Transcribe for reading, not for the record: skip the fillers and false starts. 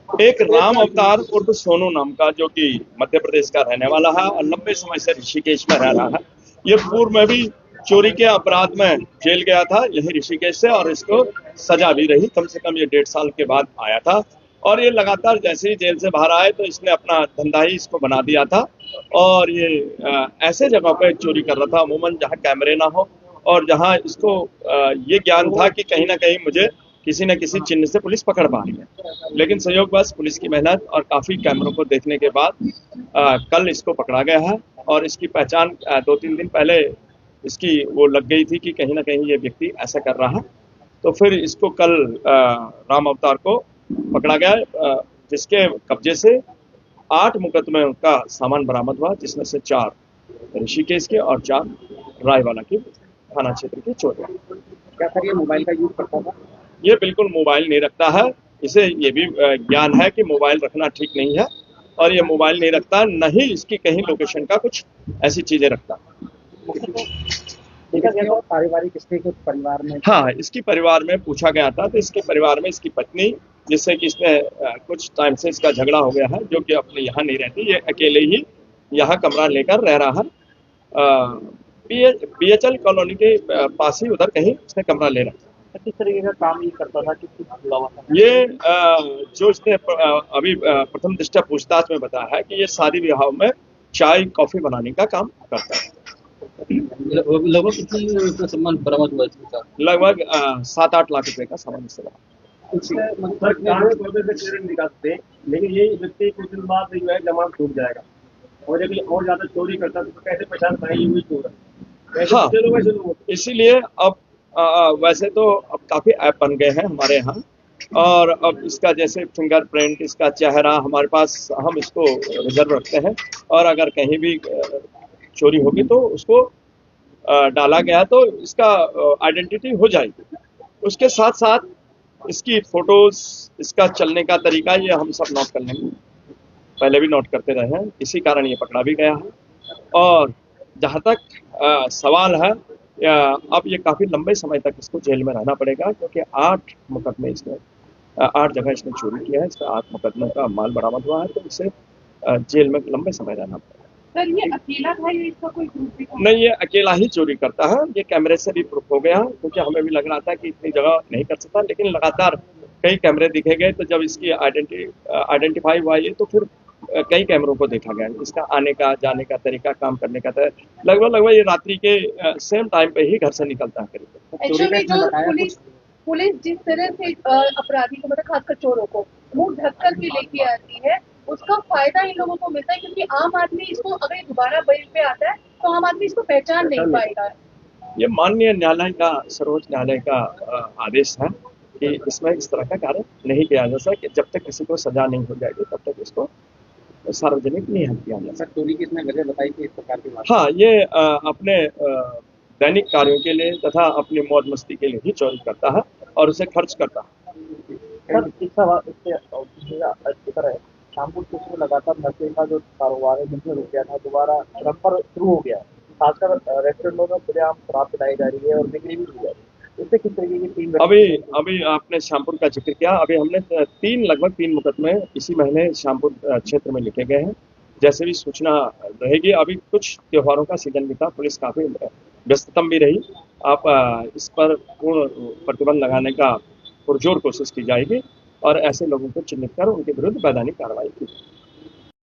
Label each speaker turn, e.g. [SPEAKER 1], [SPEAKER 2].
[SPEAKER 1] एक राम अवतार उर्फ सोनू नाम का, जो कि मध्य प्रदेश का रहने वाला है और लंबे समय से ऋषिकेश में रह रहा है। ये पूर्व में भी चोरी के अपराध में जेल गया था यही ऋषिकेश से, और इसको सजा भी रही, कम से कम ये 1.5 साल के बाद आया था। और ये लगातार जैसे ही जेल से बाहर आए तो इसने अपना धंधा ही इसको बना दिया था। और ये ऐसे जगह पे चोरी कर रहा था अमूमन जहाँ कैमरे ना हो, और जहाँ इसको ये ज्ञान था कि कहीं ना कहीं मुझे किसी न किसी चिन्ह से पुलिस पकड़ पा रही है। लेकिन संयोगवश पुलिस की मेहनत और काफी कैमरों को देखने के बाद कल इसको पकड़ा गया है। और इसकी पहचान 2-3 दिन पहले इसकी वो लग गई थी कि कहीं ना कहीं ये व्यक्ति ऐसा कर रहा है। तो फिर इसको कल राम अवतार को पकड़ा गया, जिसके कब्जे से 8 मुकदमे का सामान बरामद हुआ, जिसमें से 4 ऋषिकेश के और 4 रायवाला के थाना क्षेत्र के चोर हैं।
[SPEAKER 2] क्या सर ये मोबाइल का यूज करता था?
[SPEAKER 1] ये बिल्कुल मोबाइल नहीं रखता है। इसे ये भी ज्ञान है कि मोबाइल रखना ठीक नहीं है, और ये मोबाइल नहीं रखता, न ही इसकी कहीं लोकेशन का कुछ ऐसी चीजें रखता।
[SPEAKER 2] पारिवारिक स्थिति कुछ परिवार में?
[SPEAKER 1] हाँ, इसकी परिवार में पूछा गया था तो इसके परिवार में इसकी पत्नी, जिससे कि इसने कुछ टाइम से इसका झगड़ा हो गया है, जो कि अपने यहाँ नहीं रहती, ये अकेले ही यहाँ कमरा लेकर रह रहा है। बीएचएल कॉलोनी के पास ही उधर कहीं इसने कमरा ले रखा।
[SPEAKER 2] किस तरीके का काम ये करता था, किस जुड़ा हुआ था?
[SPEAKER 1] ये जो इसने अभी प्रथम दृष्टया पूछताछ में बताया है कि ये शादी विवाह में चाय कॉफी बनाने का काम करता है।
[SPEAKER 2] लगभग कितनी सामान बरामद हुआ इसके साथ?
[SPEAKER 1] लगभग 7-8 लाख रुपए का सामान इससे बना।
[SPEAKER 2] लेकिन ये व्यक्ति कुछ दिन बाद जो है जमानत छूट जाएगा, और यदि और ज्यादा चोरी करता तो कैसे पहचान पाएंगे हुई चोर है?
[SPEAKER 1] हाँ, इसीलिए अब वैसे तो अब काफी ऐप बन गए हैं हमारे यहाँ, और अब इसका जैसे फिंगरप्रिंट, इसका चेहरा हमारे पास, हम इसको रिजर्व रखते हैं। और अगर कहीं भी चोरी होगी तो उसको डाला गया तो इसका आइडेंटिटी हो जाएगी। उसके साथ साथ इसकी फोटोज, इसका चलने का तरीका, ये हम सब नोट कर लेंगे, पहले भी नोट करते रहे हैं, इसी कारण ये पकड़ा भी गया है। और जहाँ तक सवाल है, अब ये काफी लंबे समय तक इसको जेल में रहना पड़ेगा, क्योंकि 8 मुकदमे इसने 8 जगह इसने चोरी किया है, इसका 8 मुकदमों का माल बरामद हुआ है, तो इसे जेल में लंबे समय रहना पड़ेगा।
[SPEAKER 3] सर ये अकेला था या इसका कोई ग्रुप भी था?
[SPEAKER 1] नहीं, ये अकेला ही चोरी करता है। ये कैमरे से भी प्रूफ हो गया, क्योंकि हमें भी लग रहा था कि इतनी जगह नहीं कर सकता, लेकिन लगातार कई कैमरे दिखे गए, तो जब इसकी आइडेंटिफाई हुआ ये, तो फिर कई कैमरों को देखा गया, इसका आने का, जाने का तरीका, काम करने का तरीका। लगभग ये रात्रि के सेम टाइम पे ही घर से निकलता है करीब।
[SPEAKER 3] एक्चुअली जो पुलिस जिस तरह से अपराधी को, मतलब खासकर चोरों को मुंह ढककर के लेके आती है, उसका फायदा इन लोगों को मिलता है, क्योंकि आम आदमी इसको अगर दोबारा बेल पे आता है तो आम आदमी इसको पहचान नहीं पाएगा।
[SPEAKER 1] ये माननीय न्यायालय का, सर्वोच्च न्यायालय का आदेश है कि इसमें इस तरह का कार्य नहीं किया जा सकता, कि जब तक किसी को सजा नहीं हो जाएगी तब तक इसको सार्वजनिक नहीं किया जा सकता।
[SPEAKER 2] चोरी की इसने वजह बताई थी इस प्रकार की बात?
[SPEAKER 1] हाँ, ये अपने दैनिक कार्यों के लिए तथा अपनी मौज मस्ती के लिए ही चोरी करता है और उसे खर्च करता है।
[SPEAKER 2] शामपुर क्षेत्र में लगातार नशे का जो कारोबार है, जिसमें रुक गया था, दोबारा क्रम पर शुरू हो गया है। खासकर रेस्टोरेंटों में खुलेआम शराब पिलाई जा रही है और बिक्री भी हुई है। इससे किस तरीके की टीम?
[SPEAKER 1] अभी आपने श्यामपुर का जिक्र किया। अभी हमने लगभग 3 मुकदमे इसी महीने श्यामपुर क्षेत्र में लिखे गए हैं। जैसे भी सूचना रहेगी, अभी कुछ त्योहारों का सीजन भी था, पुलिस काफी व्यस्ततम भी रही। आप इस पर पूर्ण प्रतिबंध लगाने का पुरजोर कोशिश की जाएगी और ऐसे लोगों को चिन्हित कर उनके विरुद्ध वैधानिक कार्रवाई की जाएगी।